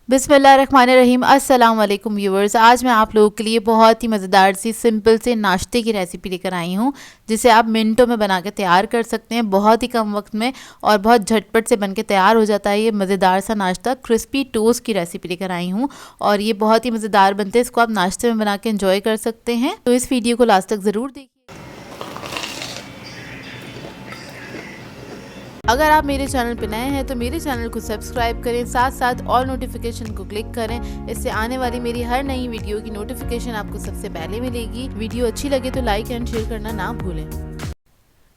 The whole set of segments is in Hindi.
बिस्मिल्लाहिर्रहमानिर्रहीम। अस्सलाम वालेकुम व्यूवर्स। आज मैं आप लोगों के लिए बहुत ही मज़ेदार सी सिंपल से नाश्ते की रेसिपी लेकर आई हूँ, जिसे आप मिनटों में बना के तैयार कर सकते हैं, बहुत ही कम वक्त में और बहुत झटपट से बन के तैयार हो जाता है। ये मज़ेदार सा नाश्ता क्रिस्पी टोस्ट की रेसिपी लेकर आई हूँ और ये बहुत ही मज़ेदार बनते हैं। इसको आप नाश्ते में बना के इंजॉय कर सकते हैं, तो इस वीडियो को लास्ट तक ज़रूर देखिए। अगर आप मेरे चैनल पर नए हैं तो मेरे चैनल को सब्सक्राइब करें, साथ साथ ऑल नोटिफिकेशन को क्लिक करें। इससे आने वाली मेरी हर नई वीडियो की नोटिफिकेशन आपको सबसे पहले मिलेगी। वीडियो अच्छी लगे तो लाइक एंड शेयर करना ना भूलें।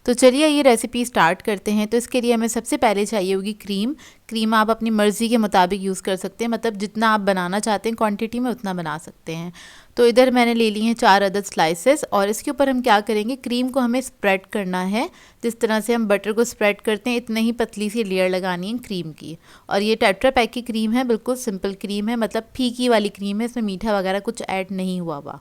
तो चलिए ये रेसिपी स्टार्ट करते हैं। तो इसके लिए हमें सबसे पहले चाहिए होगी क्रीम आप अपनी मर्ज़ी के मुताबिक यूज़ कर सकते हैं, मतलब जितना आप बनाना चाहते हैं क्वांटिटी में उतना बना सकते हैं। तो इधर मैंने ले ली हैं 4 अदद स्लाइसेस और इसके ऊपर हम क्या करेंगे, क्रीम को हमें स्प्रेड करना है। जिस तरह से हम बटर को स्प्रेड करते हैं इतनी ही पतली सी लेयर लगानी है क्रीम की। और ये टेट्रा पैक की क्रीम है, बिल्कुल सिंपल क्रीम है, मतलब फीकी वाली क्रीम है, इसमें मीठा वगैरह कुछ ऐड नहीं हुआ।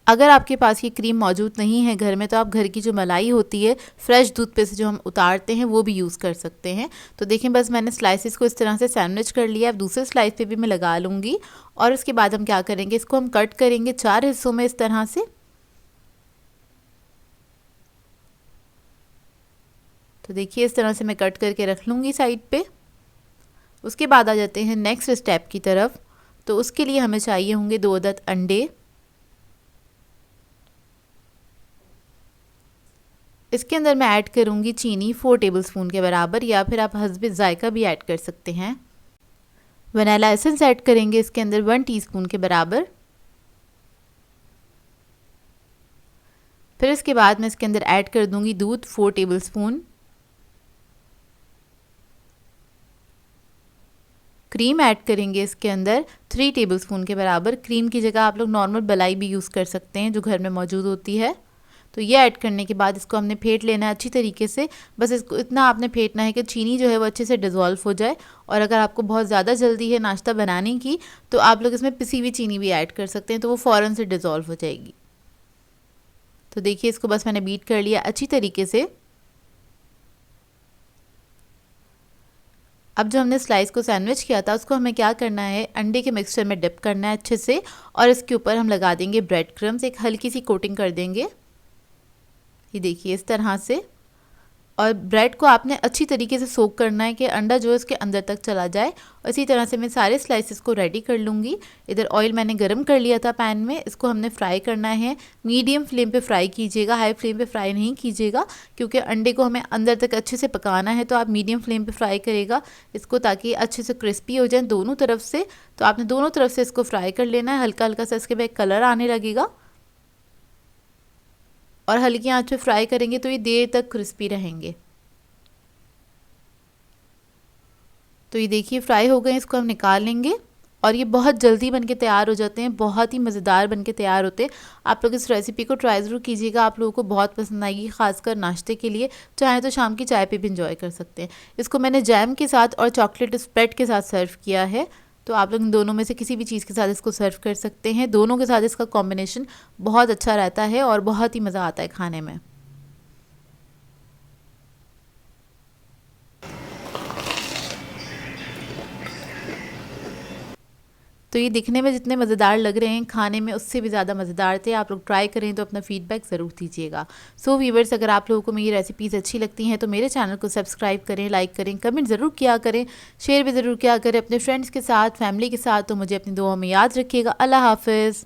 अगर आपके पास ये क्रीम मौजूद नहीं है घर में, तो आप घर की जो मलाई होती है फ्रेश दूध पे से जो हम उतारते हैं वो भी यूज़ कर सकते हैं। तो देखें, बस मैंने स्लाइसेस को इस तरह से सैंडविच कर लिया। अब दूसरे स्लाइस पे भी मैं लगा लूँगी और उसके बाद हम क्या करेंगे, इसको हम कट करेंगे 4 हिस्सों में इस तरह से। तो देखिए इस तरह से मैं कट करके रख लूँगी साइड पे। उसके बाद आ जाते हैं नेक्स्ट स्टेप की तरफ। तो उसके लिए हमें चाहिए होंगे 2 अदद अंडे। इसके अंदर मैं ऐड करूँगी चीनी 4 टेबलस्पून के बराबर, या फिर आप हस्बे जायका भी ऐड कर सकते हैं। वनीला एसेंस ऐड करेंगे इसके अंदर 1 टीस्पून के बराबर। फिर इसके बाद मैं इसके अंदर ऐड कर दूँगी दूध 4 टेबलस्पून। क्रीम ऐड करेंगे इसके अंदर 3 टेबलस्पून के बराबर। क्रीम की जगह आप लोग नॉर्मल मलाई भी यूज़ कर सकते हैं जो घर में मौजूद होती है। तो ये ऐड करने के बाद इसको हमने फेंट लेना है अच्छी तरीके से। बस इसको इतना आपने फेंटना है कि चीनी जो है वो अच्छे से डिज़ोल्व हो जाए। और अगर आपको बहुत ज़्यादा जल्दी है नाश्ता बनाने की, तो आप लोग इसमें पिसी हुई चीनी भी ऐड कर सकते हैं, तो वो फ़ौरन से डिज़ोल्व हो जाएगी। तो देखिए इसको बस मैंने बीट कर लिया अच्छी तरीके से। अब जो हमने स्लाइस को सैंडविच किया था उसको हमें क्या करना है, अंडे के मिक्सचर में डिप करना है अच्छे से। और इसके ऊपर हम लगा देंगे ब्रेड क्रम्स, एक हल्की सी कोटिंग कर देंगे। ये देखिए इस तरह से। और ब्रेड को आपने अच्छी तरीके से सोक करना है कि अंडा जो है उसके अंदर तक चला जाए। और इसी तरह से मैं सारे स्लाइसेस को रेडी कर लूँगी। इधर ऑयल मैंने गरम कर लिया था पैन में, इसको हमने फ्राई करना है। मीडियम फ्लेम पे फ्राई कीजिएगा, हाई फ्लेम पे फ्राई नहीं कीजिएगा, क्योंकि अंडे को हमें अंदर तक अच्छे से पकाना है। तो आप मीडियम फ्लेम पे फ्राई करेगा इसको, ताकि अच्छे से क्रिस्पी हो जाए दोनों तरफ से। तो आपने दोनों तरफ से इसको फ्राई कर लेना है। हल्का हल्का सा इसके बाद कलर आने लगेगा और हल्की आंच पे फ्राई करेंगे तो ये देर तक क्रिस्पी रहेंगे। तो ये देखिए फ्राई हो गए, इसको हम निकाल लेंगे। और ये बहुत जल्दी बनके तैयार हो जाते हैं, बहुत ही मज़ेदार बनके तैयार होते हैं। आप लोग इस रेसिपी को ट्राई ज़रूर कीजिएगा, आप लोगों को बहुत पसंद आएगी, खासकर नाश्ते के लिए। चाहे तो शाम की चाय पे भी इंजॉय कर सकते हैं। इसको मैंने जैम के साथ और चॉकलेट स्प्रेड के साथ सर्व किया है। तो आप लोग इन दोनों में से किसी भी चीज़ के साथ इसको सर्व कर सकते हैं। दोनों के साथ इसका कॉम्बिनेशन बहुत अच्छा रहता है और बहुत ही मज़ा आता है खाने में। तो ये दिखने में जितने मज़ेदार लग रहे हैं, खाने में उससे भी ज़्यादा मज़ेदार थे। आप लोग ट्राई करें तो अपना फीडबैक ज़रूर दीजिएगा। सो व्यूवर्स, अगर आप लोगों को मेरी रेसिपीज़ अच्छी लगती हैं तो मेरे चैनल को सब्सक्राइब करें, लाइक करें, कमेंट ज़रूर किया करें, शेयर भी ज़रूर किया करें अपने फ्रेंड्स के साथ, फैमिली के साथ। तो मुझे अपनी दुआओं में याद रखिएगा। अल्लाह हाफ़िज़।